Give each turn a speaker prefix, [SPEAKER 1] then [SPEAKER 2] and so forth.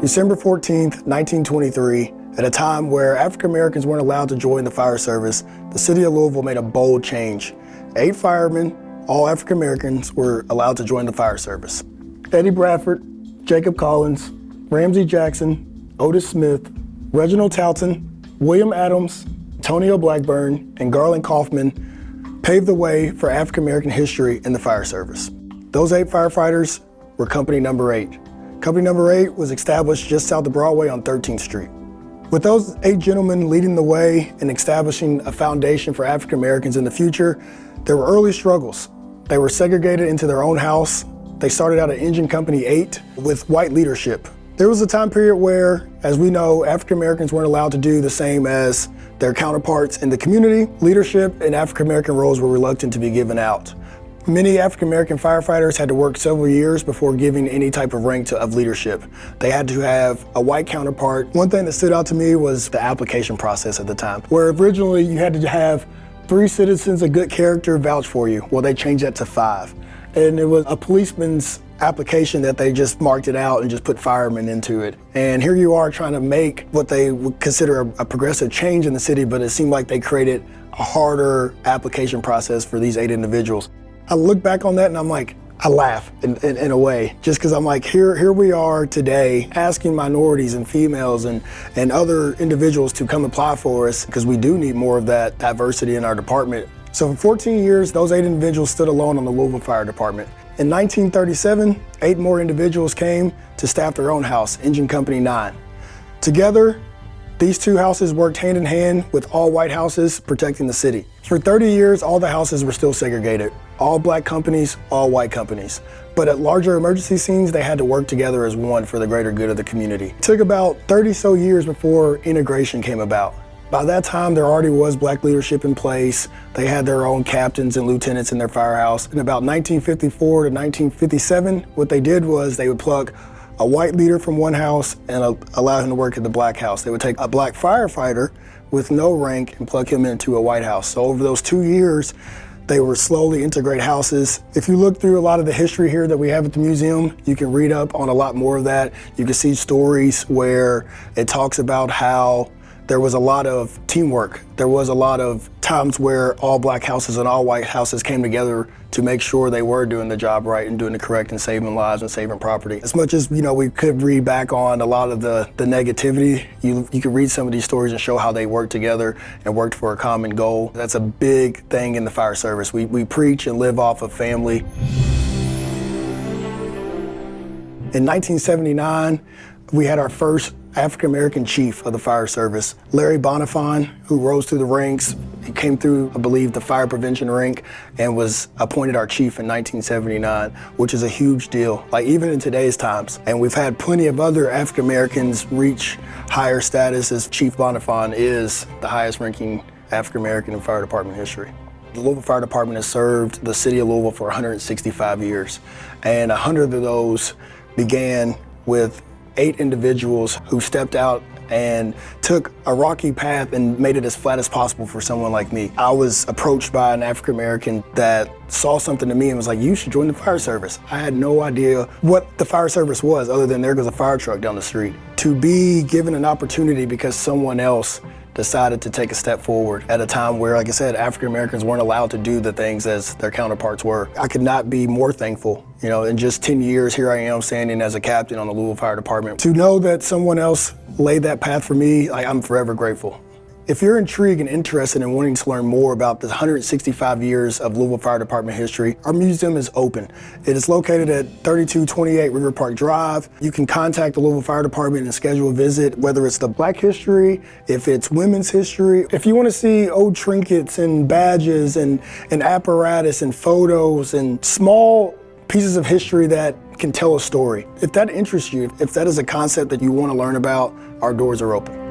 [SPEAKER 1] December 14th, 1923, at a time where African Americans weren't allowed to join the fire service, the city of Louisville made a bold change. 8 firemen, all African Americans, were allowed to join the fire service. Eddie Bradford, Jacob Collins, Ramsey Jackson, Otis Smith, Reginald Talton, William Adams, Antonio Blackburn, and Garland Kaufman paved the way for African American history in the fire service. Those 8 firefighters were Company Number 8. Company Number 8 was established just south of Broadway on 13th Street. With those 8 gentlemen leading the way and establishing a foundation for African Americans in the future, there were early struggles. They were segregated into their own house. They started out at Engine Company 8 with white leadership. There was a time period where, as we know, African Americans weren't allowed to do the same as their counterparts in the community. Leadership and African American roles were reluctant to be given out. Many African American firefighters had to work several years before giving any type of rank of leadership. They had to have a white counterpart. One thing that stood out to me was the application process at the time, where originally you had to have 3 citizens of good character vouch for you. Well, they changed that to 5. And it was a policeman's application that they just marked it out and just put firemen into it. And here you are trying to make what they would consider a progressive change in the city, but it seemed like they created a harder application process for these 8 individuals. I look back on that and I'm like, I laugh in a way, just because I'm like, here we are today asking minorities and females and other individuals to come apply for us, because we do need more of that diversity in our department. So for 14 years, those 8 individuals stood alone on the Louisville Fire Department. In 1937, 8 more individuals came to staff their own house, Engine Company 9. Together, these 2 houses worked hand in hand with all white houses protecting the city. For 30 years, all the houses were still segregated. All black companies, all white companies. But at larger emergency scenes, they had to work together as one for the greater good of the community. It took about 30 so years before integration came about. By that time, there already was black leadership in place. They had their own captains and lieutenants in their firehouse. In about 1954 to 1957, what they did was they would pluck a white leader from one house and allow him to work at the black house. They would take a black firefighter with no rank and plug him into a white house. So over those 2 years, they were slowly integrate houses. If you look through a lot of the history here that we have at the museum, you can read up on a lot more of that. You can see stories where it talks about how there was a lot of teamwork. There was a lot of times where all black houses and all white houses came together to make sure they were doing the job right and doing it correct and saving lives and saving property. As much as, we could read back on a lot of the negativity, you could read some of these stories and show how they worked together and worked for a common goal. That's a big thing in the fire service. We preach and live off of family. In 1979, we had our first African-American chief of the fire service, Larry Donovan, who rose through the ranks. He came through, I believe, the fire prevention rank and was appointed our chief in 1979, which is a huge deal, even in today's times. And we've had plenty of other African-Americans reach higher status, as Chief Donovan is the highest ranking African-American in fire department history. The Louisville Fire Department has served the city of Louisville for 165 years, and 100 of those began with 8 individuals who stepped out and took a rocky path and made it as flat as possible for someone like me. I was approached by an African American that saw something to me and was like, "You should join the fire service." I had no idea what the fire service was, other than there goes a fire truck down the street. To be given an opportunity because someone else decided to take a step forward at a time where, like I said, African Americans weren't allowed to do the things as their counterparts were. I could not be more thankful. In just 10 years, here I am standing as a captain on the Louisville Fire Department. To know that someone else laid that path for me, I'm forever grateful. If you're intrigued and interested in wanting to learn more about the 165 years of Louisville Fire Department history, our museum is open. It is located at 3228 River Park Drive. You can contact the Louisville Fire Department and schedule a visit, whether it's the black history, if it's women's history. If you want to see old trinkets and badges and apparatus and photos and small pieces of history that can tell a story, if that interests you, if that is a concept that you want to learn about, our doors are open.